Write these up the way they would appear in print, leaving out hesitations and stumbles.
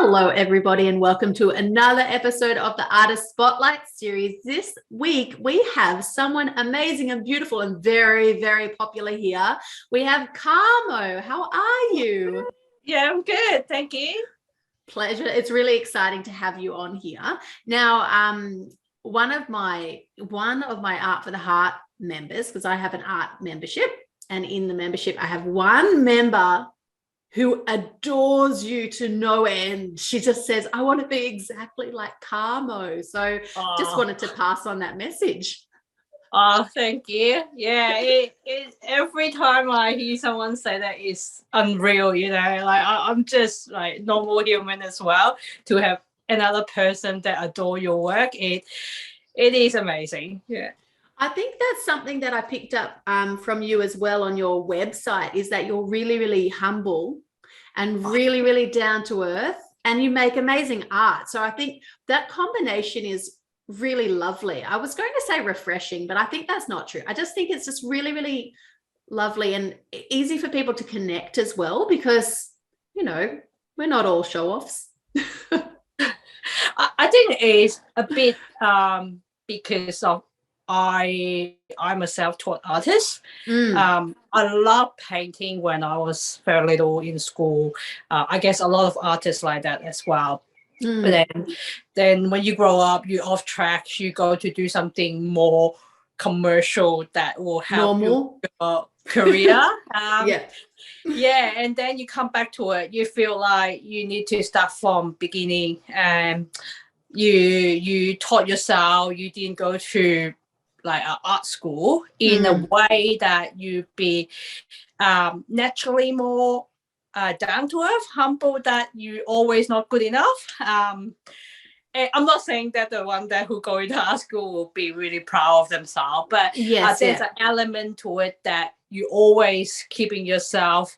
Hello, everybody, and welcome to another episode of the Artist Spotlight series. This week, we have someone amazing and beautiful and very, very popular here. We have Camo. How are you? Yeah, I'm good. Thank you. Pleasure. It's really exciting to have you on here. Now, one of my Art for the Heart members, because I have an art membership, and in the membership, I have one member who adores you to no end. She just says, I want to be exactly like Camo. So just wanted to pass on that message. Oh, thank you. Yeah, every time I hear someone say that, it's unreal, I'm just like normal human as well. To have another person that adore your work, it is amazing. Yeah. I think that's something that I picked up from you as well on your website, is that you're really, really humble and really, really down to earth, and you make amazing art. So I think that combination is really lovely. I was going to say refreshing, but I think that's not true. I just think it's just really, really lovely and easy for people to connect as well, because, we're not all show-offs. I think it's a bit because of I'm a self-taught artist. I love painting when I was very little in school. I guess a lot of artists like that as well. But then when you grow up, you're off track. You go to do something more commercial that will help your career. Yeah, and then you come back to it. You feel like you need to start from beginning, and you taught yourself. You didn't go to like an art school in a way that you be naturally more down to earth, humble, that you always not good enough. I'm not saying that the one that who go into art school will be really proud of themselves, but there's an element to it that you always keeping yourself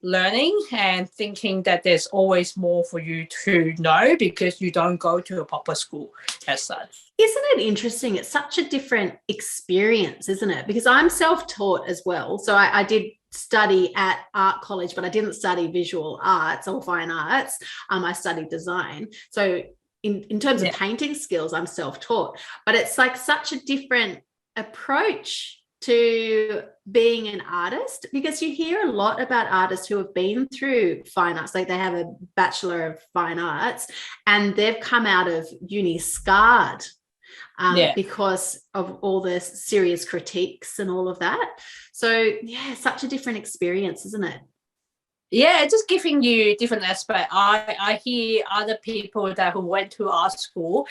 learning and thinking that there's always more for you to know, because you don't go to a proper school as such. Isn't it interesting? It's such a different experience, isn't it? Because I'm self-taught as well. So I did study at art college, but I didn't study visual arts or fine arts. I studied design. So in terms of painting skills, I'm self-taught. But it's like such a different approach to being an artist, because you hear a lot about artists who have been through fine arts, like they have a Bachelor of Fine Arts and they've come out of uni scarred because of all the serious critiques and all of that. So such a different experience, isn't it? Yeah, just giving you different aspect. I hear other people that who went to art school,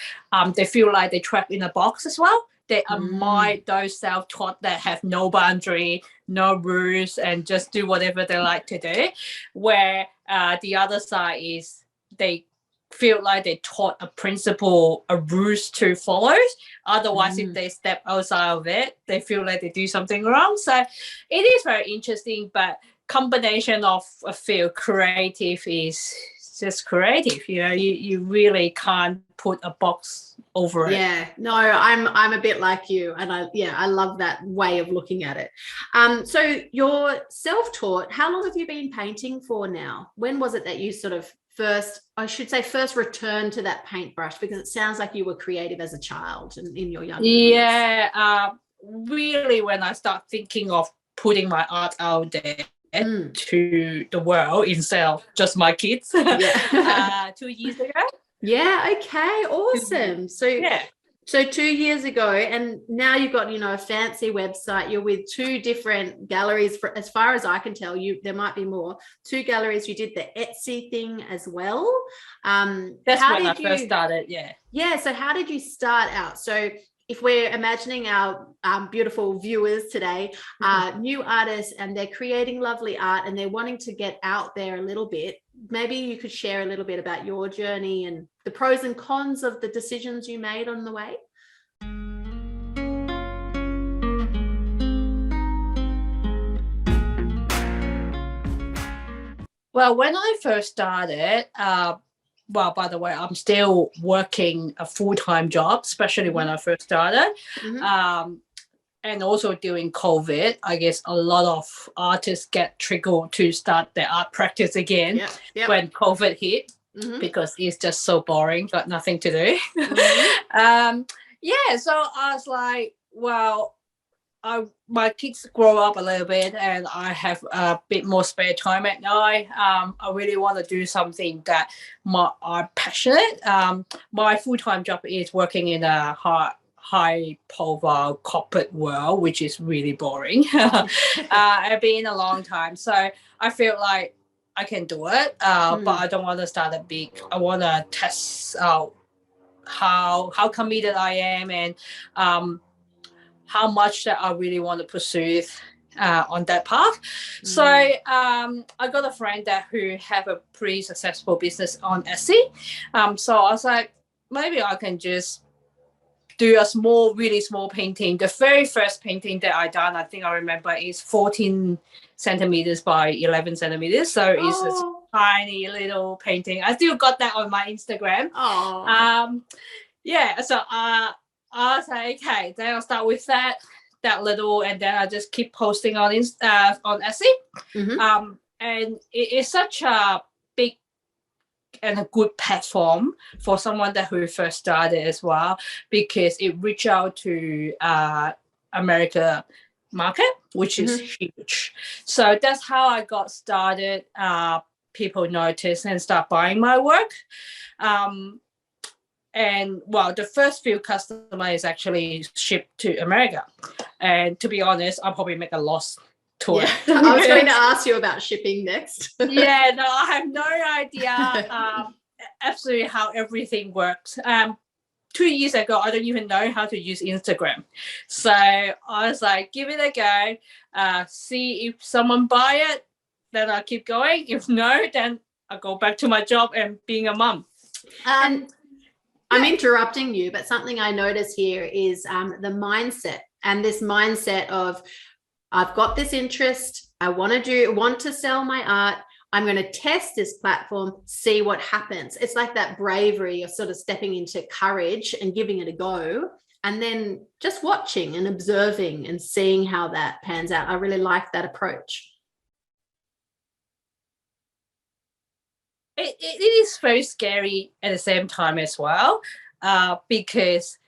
they feel like they're trapped in a box as well. They admire those self-taught that have no boundary, no rules, and just do whatever they like to do. Where the other side is they feel like they taught a principle, a rules to follow. Otherwise, if they step outside of it, they feel like they do something wrong. So it is very interesting, but combination of a field creative is just creative. You really can't put a box over it. Yeah, no, I'm a bit like you, and I love that way of looking at it. So you're self-taught. How long have you been painting for now? When was it that you sort of first returned to that paintbrush? Because it sounds like you were creative as a child in your young years. Really, when I start thinking of putting my art out there to the world instead of just my kids 2 years ago. Yeah, okay, awesome. So 2 years ago, and now you've got a fancy website. You're with 2 different galleries. As far as I can tell, there might be more. 2 galleries. You did the Etsy thing as well. That's when I first started. So how did you start out? So if we're imagining our beautiful viewers today, new artists, and they're creating lovely art and they're wanting to get out there a little bit, maybe you could share a little bit about your journey and the pros and cons of the decisions you made on the way. Well, when I first started, by the way, I'm still working a full-time job, especially when I first started. And also during COVID, I guess a lot of artists get triggered to start their art practice again when COVID hit. because it's just so boring, got nothing to do. Yeah, so I was like, well, my kids grow up a little bit and I have a bit more spare time at night. I really want to do something that I'm passionate. My full-time job is working in a high profile corporate world, which is really boring. I've been a long time, so I feel like I can do it, but I don't want to start it big. I want to test out how committed I am and how much that I really want to pursue on that path. So I got a friend who have a pretty successful business on Etsy. So I was like, maybe I can just do a really small painting. The very first painting that I done, I think I remember, is 14 centimeters by 11 centimeters. So it's a tiny little painting. I still got that on my Instagram. Yeah, so I was like, okay, then I'll start with that little, and then I just keep posting on Etsy. And it is such a big and a good platform for someone who first started as well, because it reach out to America market, which is huge. So that's how I got started. People notice and start buying my work. And well, the first few customers actually shipped to America. And to be honest, I'll probably make a loss to it. I was going to ask you about shipping next. Yeah, no, I have no idea absolutely how everything works. 2 years ago, I don't even know how to use Instagram. So I was like, give it a go, see if someone buy it, then I'll keep going. If no, then I'll go back to my job and being a mum. I'm interrupting you, but something I notice here is the mindset, and this mindset of, I've got this interest, I want to sell my art, I'm going to test this platform, see what happens. It's like that bravery of sort of stepping into courage and giving it a go, and then just watching and observing and seeing how that pans out. I really like that approach. It is very scary at the same time as well, because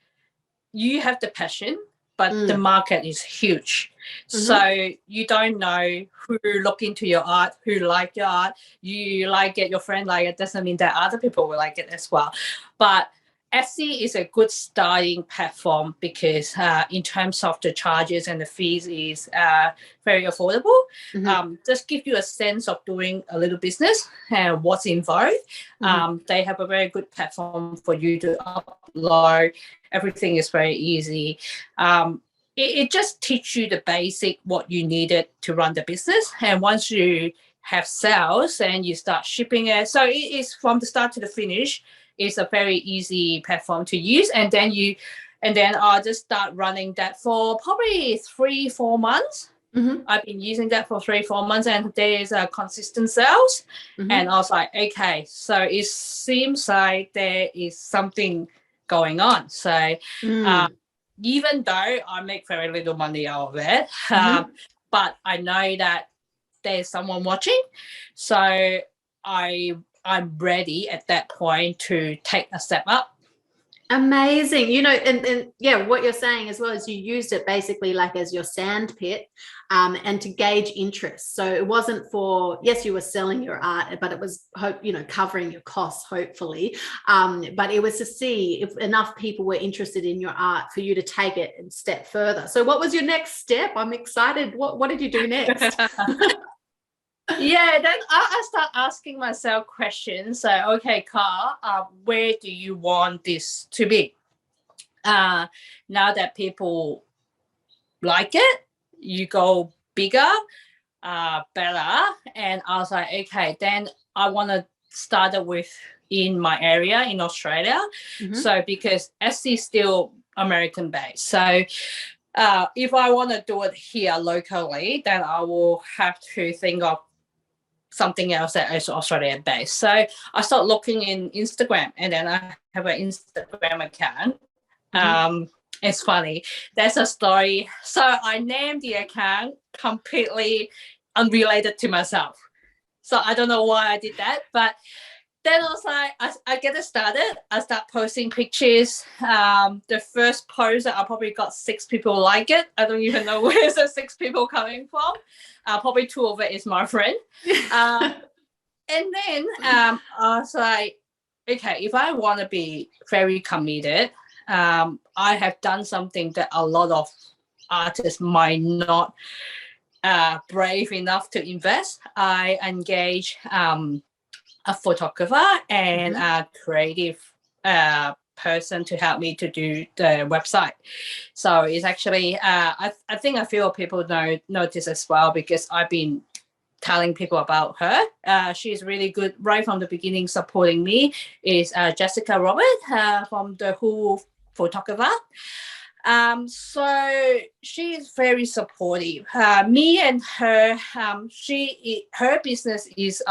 you have the passion, but the market is huge. So you don't know who look into your art, who like your art. You like it, your friend like it, doesn't mean that other people will like it as well. But Etsy is a good starting platform because in terms of the charges and the fees is very affordable. Just give you a sense of doing a little business and what's involved. They have a very good platform for you to upload. Everything is very easy. It just teaches you the basic what you needed to run the business. And once you have sales and you start shipping it, so it is from the start to the finish. It's a very easy platform to use, and then I'll just start running that for probably 3-4 months. I've been using that for 3-4 months, and there's a consistent sales. And I was like, okay, so it seems like there is something going on. So even though I make very little money out of it, but I know that there's someone watching, so I'm ready at that point to take a step up. Amazing. And yeah, what you're saying as well is you used it basically like as your sand pit, and to gauge interest. So it wasn't for, yes, you were selling your art, but it was covering your costs, hopefully. But it was to see if enough people were interested in your art for you to take it a step further. So what was your next step? I'm excited. What did you do next? Yeah, then I start asking myself questions. So, okay, Carl, where do you want this to be? Now that people like it, you go bigger, better. And I was like, okay, then I want to start it with in my area in Australia. So because Etsy is still American based. So if I want to do it here locally, then I will have to think of something else that is Australian based. So I start looking in Instagram, and then I have an Instagram account. It's funny. There's a story. So I named the account completely unrelated to myself. So I don't know why I did that, but then I was like, I get it started. I start posting pictures. The first post, I probably got 6 people like it. I don't even know where's the 6 people coming from. Probably 2 of it is my friend. And then I was like, okay, if I want to be very committed, I have done something that a lot of artists might not brave enough to invest. I engage a photographer and a creative person to help me to do the website. So it's actually, I think a few people know this as well, because I've been telling people about her. She's really good right from the beginning, supporting me, is Jessica Robert from the Who photographer. So she is very supportive. Me and her, her business is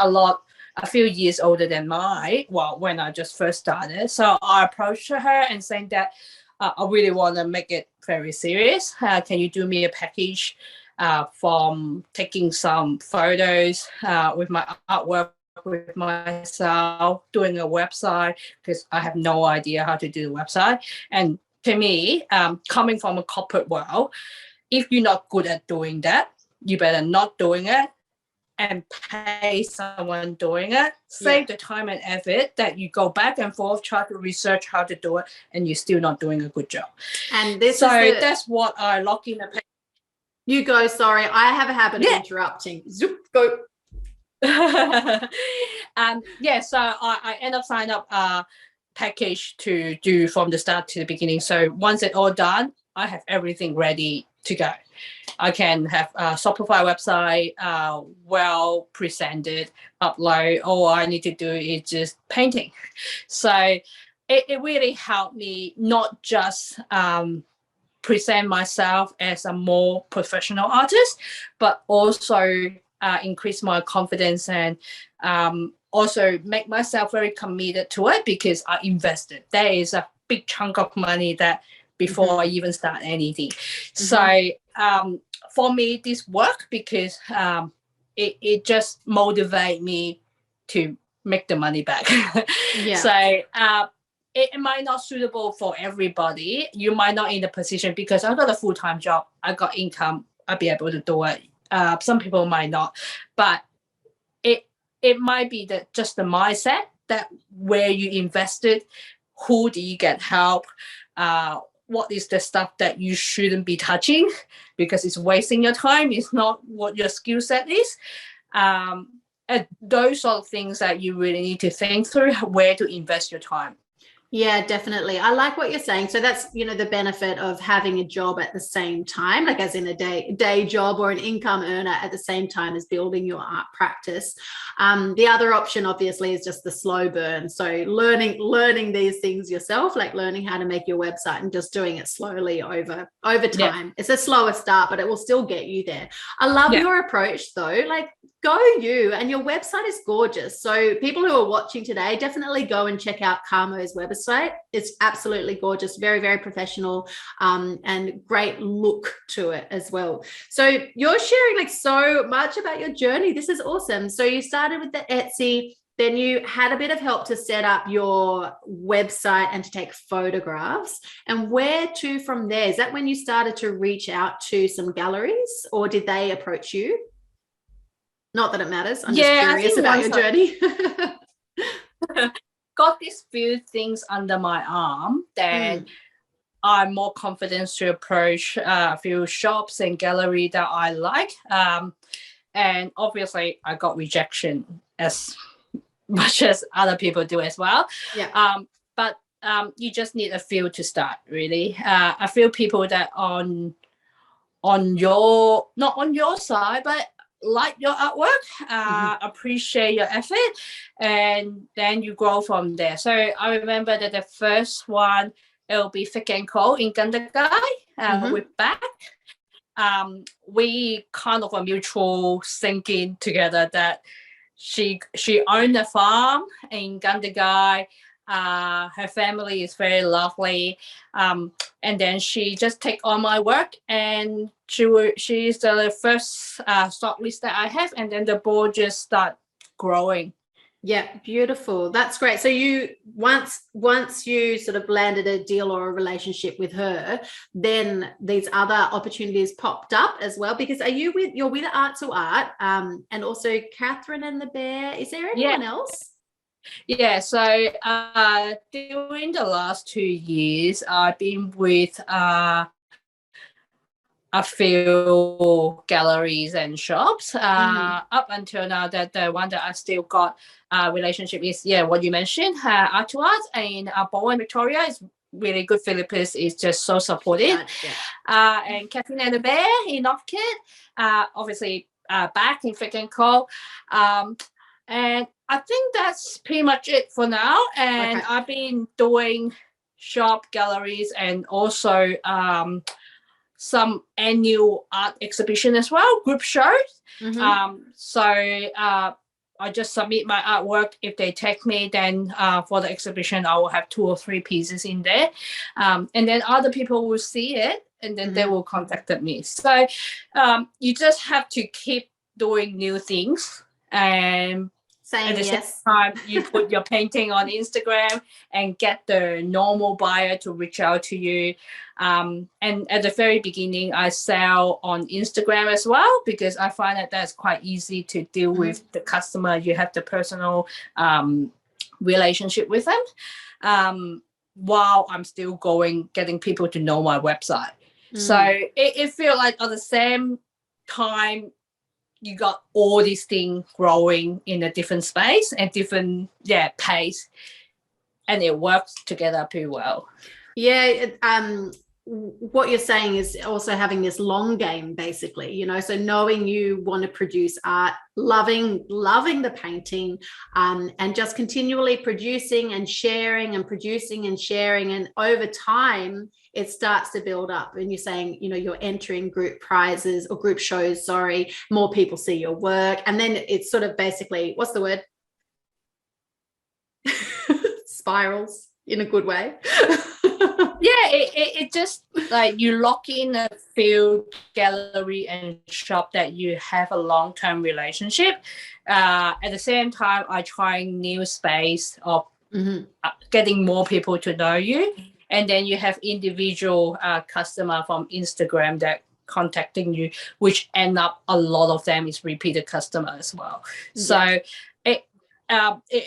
a few years older than mine. Well, when I just first started, so I approached her and saying that I really want to make it very serious. Can you do me a package from taking some photos with my artwork, with myself, doing a website, because I have no idea how to do the website. And to me, coming from a corporate world, if you're not good at doing that, you better not doing it and pay someone doing it. Save the time and effort that you go back and forth, try to research how to do it, and you're still not doing a good job. And that's what I lock in the. You go, sorry. I have a habit of interrupting. Zoop, go. So I end up signing up a package to do from the start to the beginning. So once it's all done, I have everything ready to go. I can have a Shopify website, well presented, upload. All I need to do is just painting. So it really helped me not just present myself as a more professional artist, but also increase my confidence and also make myself very committed to it, because I invested. There is a big chunk of money that before I even start anything. So for me, this worked because it just motivates me to make the money back. So it might not suitable for everybody. You might not in the position, because I got a full-time job, I got income, I'll be able to do it. Some people might not, but it might be that just the mindset that where you invested, who do you get help, what is the stuff that you shouldn't be touching because it's wasting your time, it's not what your skill set is. And those sort of things that you really need to think through where to invest your time. Yeah, definitely. I like what you're saying. So that's, the benefit of having a job at the same time, like as in a day job or an income earner at the same time as building your art practice. The other option obviously is just the slow burn. So learning these things yourself, like learning how to make your website and just doing it slowly over time. Yeah. It's a slower start, but it will still get you there. I love your approach though. Like, go you, and your website is gorgeous. So people who are watching today, definitely go and check out Carmo's website. It's absolutely gorgeous, very, very professional, and great look to it as well. So you're sharing like so much about your journey. This is awesome. So you started with the Etsy, then you had a bit of help to set up your website and to take photographs. And where to from there? Is that when you started to reach out to some galleries, or did they approach you? Not that it matters. I'm just curious about your journey. Got these few things under my arm, then I'm more confident to approach a few shops and gallery that I like. And obviously, I got rejection as much as other people do as well. Yeah. But you just need a few to start, really. A few people that not on your side, but like your artwork, appreciate your effort, and then you grow from there. So I remember that the first one, it'll be Thick and Co in Gundagai with back. We kind of a mutual thinking together that she owned a farm in Gundagai. Her family is very lovely, and then she just take on my work, and she's the first stock list that I have, and then the ball just start growing Yeah, beautiful. That's great. So you once you sort of landed a deal or a relationship with her, then these other opportunities popped up as well. Because you're with Art to Art, and also Catherine and the Bear. Is there Yeah. anyone else? Yeah, so during the last 2 years, I've been with a few galleries and shops. Up until now, that the one that I still got a relationship is, what you mentioned, Art to Art in Bowen, Victoria is really good. Philippines is just so supportive. Yeah. And Catherine and the Bear in Northcote, obviously back in Vic and Co. And I think that's pretty much it for now. And I've been doing shop galleries and also some annual art exhibition as well, group shows. So I just submit my artwork. If they take me, then for the exhibition, I will have 2 or 3 pieces in there. And then other people will see it, and then they will contact me. So you just have to keep doing new things. And at the same time, you put your painting on Instagram and get the normal buyer to reach out to you. And at the very beginning, I sell on Instagram as well, because I find that that's quite easy to deal with the customer. You have the personal relationship with them, while I'm still getting people to know my website. So it feels like at the same time, you got all these things growing in a different space and different pace, and it works together pretty well. What you're saying is also having this long game, basically, you know, so knowing you want to produce art, loving the painting, and just continually producing and sharing and producing and sharing, and over time it starts to build up. And you're saying, you know, you're entering group prizes or group shows, more people see your work, and then it's sort of basically, what's the word? Spirals in a good way. It just like you lock in a few gallery and shop that you have a long-term relationship. At the same time, I try new space of getting more people to know you, and then you have individual customer from Instagram that contacting you, which end up a lot of them is repeated customer as well. So it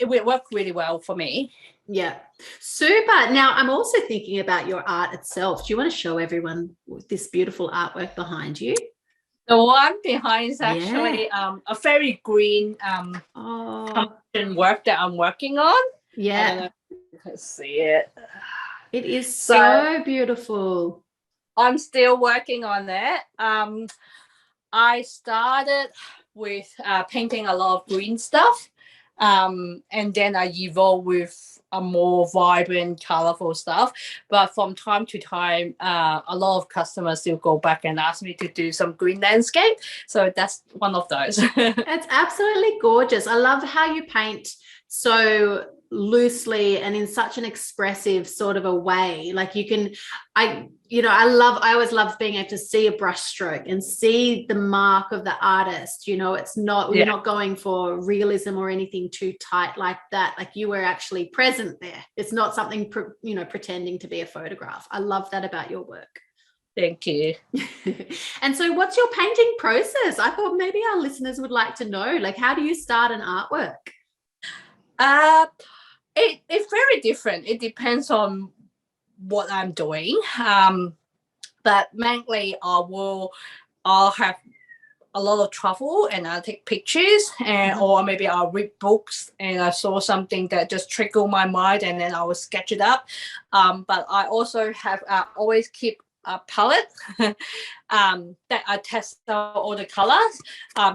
will work really well for me. Yeah, super. Now I'm also thinking about your art itself. Do you want to show everyone this beautiful artwork behind you? The one behind is actually a very green work that I'm working on. Yeah, I don't know if you can see it. It is so beautiful. I'm still working on that. I started with painting a lot of green stuff, and then I evolved with a more vibrant, colorful stuff. But from time to time, a lot of customers still go back and ask me to do some green landscape. So that's one of those. It's absolutely gorgeous. I love how you paint so loosely and in such an expressive sort of a way. Like you can, I always love being able to see a brush stroke and see the mark of the artist. You know, it's not, we're not going for realism or anything too tight like that. Like you were actually present there. It's not something, pretending to be a photograph. I love that about your work. Thank you. And so what's your painting process? I thought maybe our listeners would like to know, like, how do you start an artwork? It's very different. It depends on what I'm doing. But mainly I'll have a lot of travel and I'll take pictures, and or maybe I'll read books and I saw something that just triggered my mind and then I will sketch it up. But I also have always keep a palette that I test out all the colors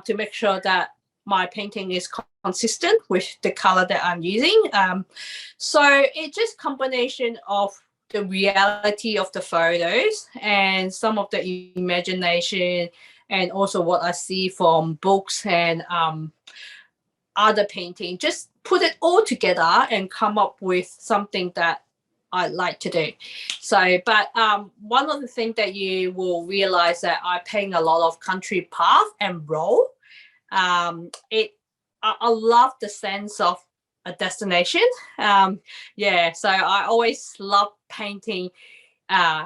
to make sure that my painting is consistent with the color that I'm using. So it's just combination of the reality of the photos and some of the imagination, and also what I see from books and other painting. Just put it all together and come up with something that I like to do. So, but one of the things that you will realize that I paint a lot of country path and road. I love the sense of a destination. So I always love painting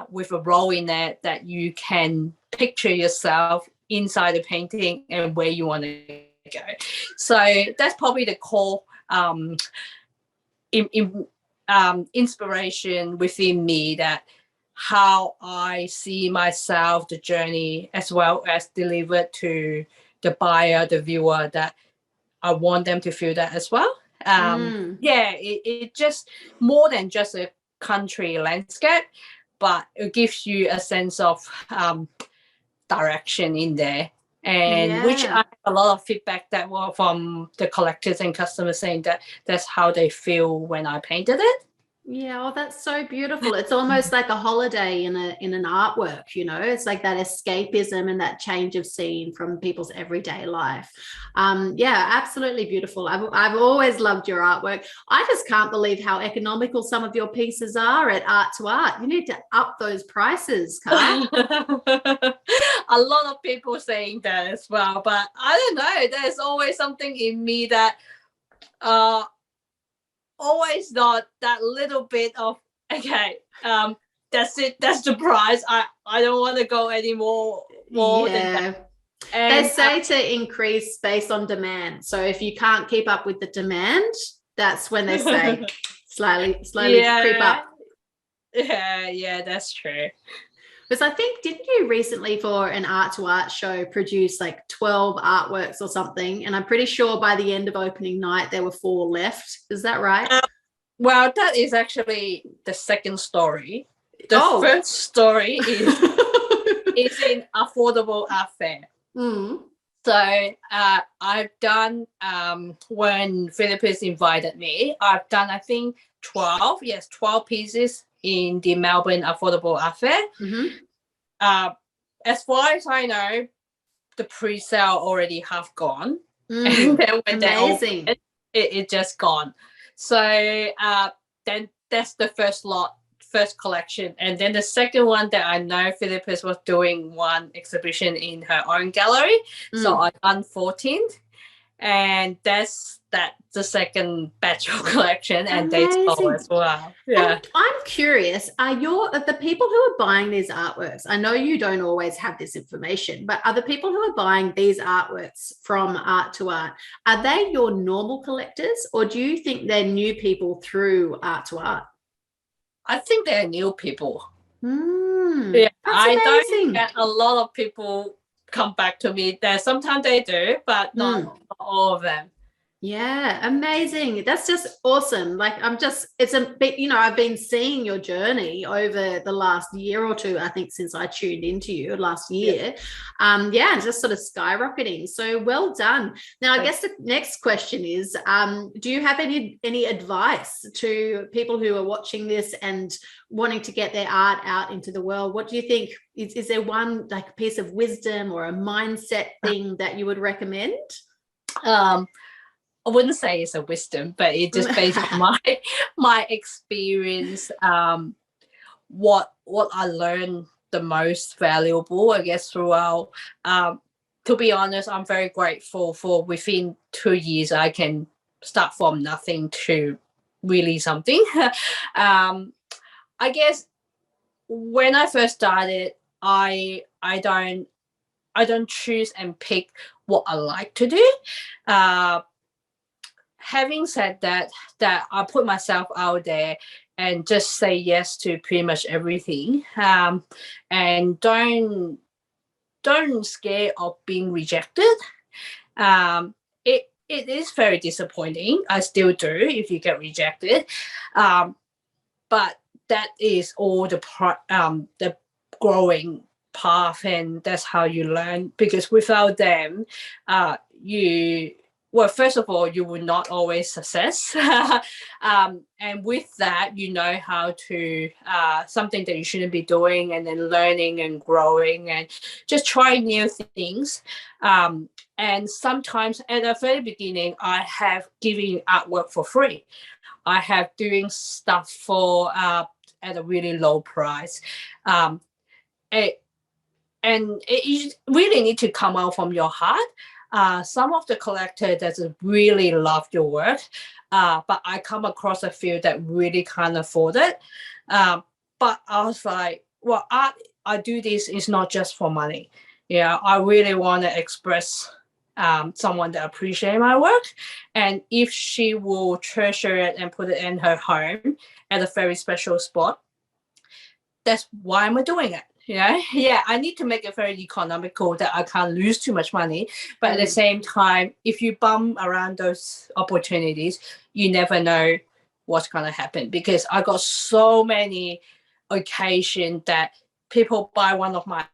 with a role in it that you can picture yourself inside the painting and where you want to go. So that's probably the core inspiration within me, that how I see myself, the journey, as well as delivered to the buyer, the viewer, that I want them to feel that as well. It just more than just a country landscape, but it gives you a sense of direction in there. And which I have a lot of feedback that were from the collectors and customers saying that that's how they feel when I painted it. Yeah, that's so beautiful. It's almost like a holiday in an artwork, it's like that escapism and that change of scene from people's everyday life. Absolutely beautiful. I've always loved your artwork. I just can't believe how economical some of your pieces are at Art to Art. You need to up those prices, Carl. A lot of people saying that as well, but I don't know. There's always something in me that always not that little bit of that's it, that's the price. I don't want to go any more than that. And they say to increase based on demand, so if you can't keep up with the demand, that's when they say slowly creep up. That's true. Because I think, didn't you recently for an Art to Art show produce like 12 artworks or something? And I'm pretty sure by the end of opening night, there were 4 left. Is that right? Well, that is actually the second story. The first story is in Affordable Art Fair. So I've done, when Philippines invited me, I've done, I think, 12 pieces in the Melbourne Affordable Art Fair. As far as I know, the pre-sale already have gone. And then when they opened it just gone. So then that's the first collection. And then the second one that I know Philippines was doing one exhibition in her own gallery. So I done 14. And that's the second batch of collection, and they sold as well. Yeah. And I'm curious, are the people who are buying these artworks, I know you don't always have this information, but are the people who are buying these artworks from Art to Art, are they your normal collectors, or do you think they're new people through Art to Art? I think they're new people. That's I amazing. don't get a lot of people come back to me. There sometimes they do, but not all of them. Yeah, amazing. That's just awesome. Like it's a bit, I've been seeing your journey over the last year or two, I think, since I tuned into you last year. Just sort of skyrocketing. So well done. Now, I guess the next question is, do you have any advice to people who are watching this and wanting to get their art out into the world? What do you think? Is there one like piece of wisdom or a mindset thing that you would recommend? I wouldn't say it's a wisdom, but it just based on my experience. What I learned the most valuable, I guess, throughout. To be honest, I'm very grateful for within 2 years I can start from nothing to really something. I guess when I first started, I don't choose and pick what I like to do. Having said that I put myself out there and just say yes to pretty much everything, and don't scare of being rejected. It is very disappointing. I still do if you get rejected, but that is all the growing path, and that's how you learn. Because without them, well, first of all, you will not always success. And with that, you know how to, something that you shouldn't be doing, and then learning and growing and just trying new things. And sometimes at the very beginning, I have given artwork for free. I have doing stuff for at a really low price. And it really need to come out from your heart. some of the collectors that really love your work, but I come across a few that really can't afford it. But I was like, well, I do this is not just for money. Yeah, I really want to express someone that appreciate my work, and if she will treasure it and put it in her home at a very special spot, that's why I'm doing it. Yeah, I need to make it very economical that I can't lose too much money. But at the same time, if you bum around those opportunities, you never know what's going to happen, because I got so many occasions that people buy one of my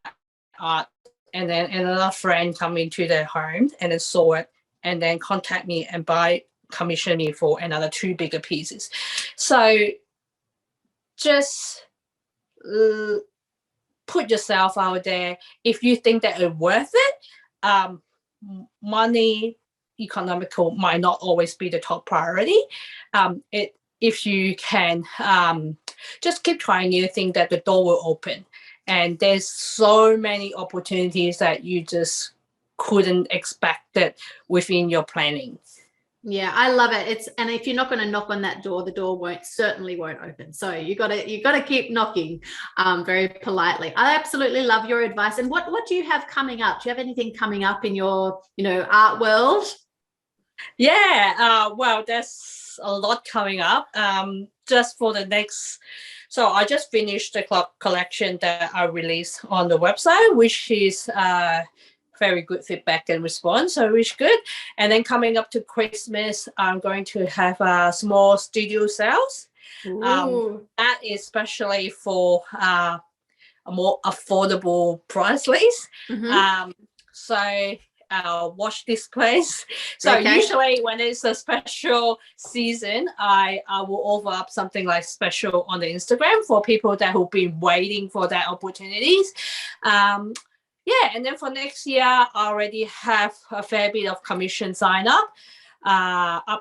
art and then another friend come into their home and then saw it and then contact me and commission me for another 2 bigger pieces. So just put yourself out there. If you think that it's worth it, money, economical might not always be the top priority. If you can just keep trying new things, that the door will open. And there's so many opportunities that you just couldn't expect it within your planning. Yeah, I love it. And if you're not going to knock on that door, the door certainly won't open. So you got to keep knocking very politely. I absolutely love your advice. And what do you have coming up? Do you have anything coming up in your art world? Yeah, well, there's a lot coming up. Just for the next, so I just finished the collection that I released on the website, which is very good feedback and response, so which good. And then coming up to Christmas, I'm going to have a small studio sales. That is especially for a more affordable price list. So watch this place. So usually when it's a special season, I will offer up something like special on the Instagram for people that who've been waiting for that opportunities. Yeah, and then for next year, I already have a fair bit of commission sign up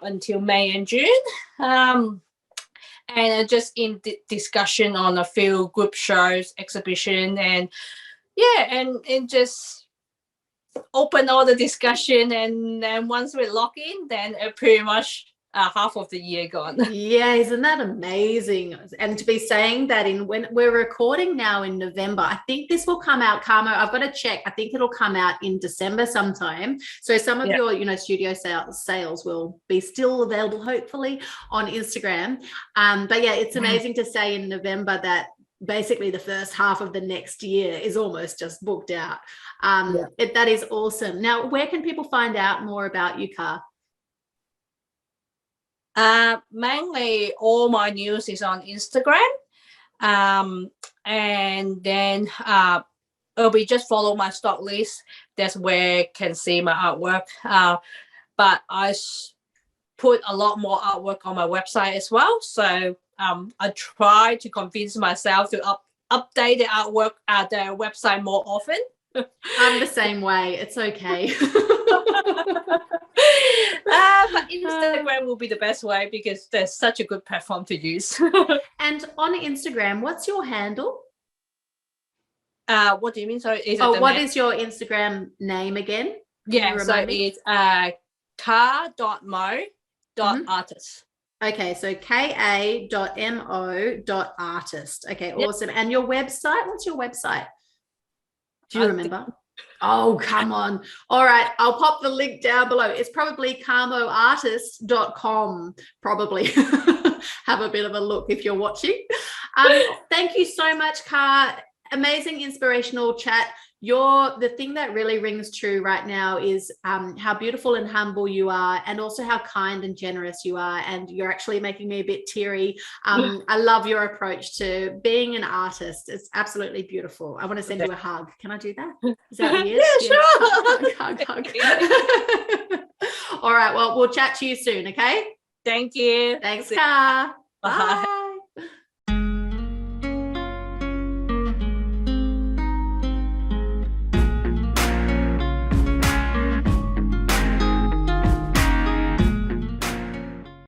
until May and June. And just in discussion on a few group shows, exhibition, and just open all the discussion, and then once we lock in, then pretty much half of the year gone. Yeah, isn't that amazing? And to be saying that when we're recording now in November, I think this will come out, Carmo, I've got to check, I think it'll come out in December sometime. So some of your studio sales will be still available, hopefully, on Instagram. But yeah, it's amazing to say in November that basically the first half of the next year is almost just booked out. That is awesome. Now, where can people find out more about you, Car? Mainly all my news is on Instagram. And then it'll be just follow my stock list. That's where you can see my artwork. But I put a lot more artwork on my website as well. So I try to convince myself to update the artwork at the website more often. I'm the same way. It's okay. But Instagram will be the best way because there's such a good platform to use. And on Instagram, what's your handle? What do you mean? Sorry. What is your Instagram name again? So it's car.mo.artist. Okay, so ka.mo.artist. Okay, awesome. And your website? What's your website? Do you remember? Oh, come on. All right, I'll pop the link down below. It's probably carmoartist.com, probably. Have a bit of a look if you're watching. Thank you so much, Car. Amazing, inspirational chat. The thing that really rings true right now is how beautiful and humble you are, and also how kind and generous you are. And you're actually making me a bit teary. I love your approach to being an artist. It's absolutely beautiful. I want to send you a hug. Can I do that? Is that weird? Yeah, sure. Hug. All right. Well, we'll chat to you soon. Okay. Thank you. Thanks, Car. Bye.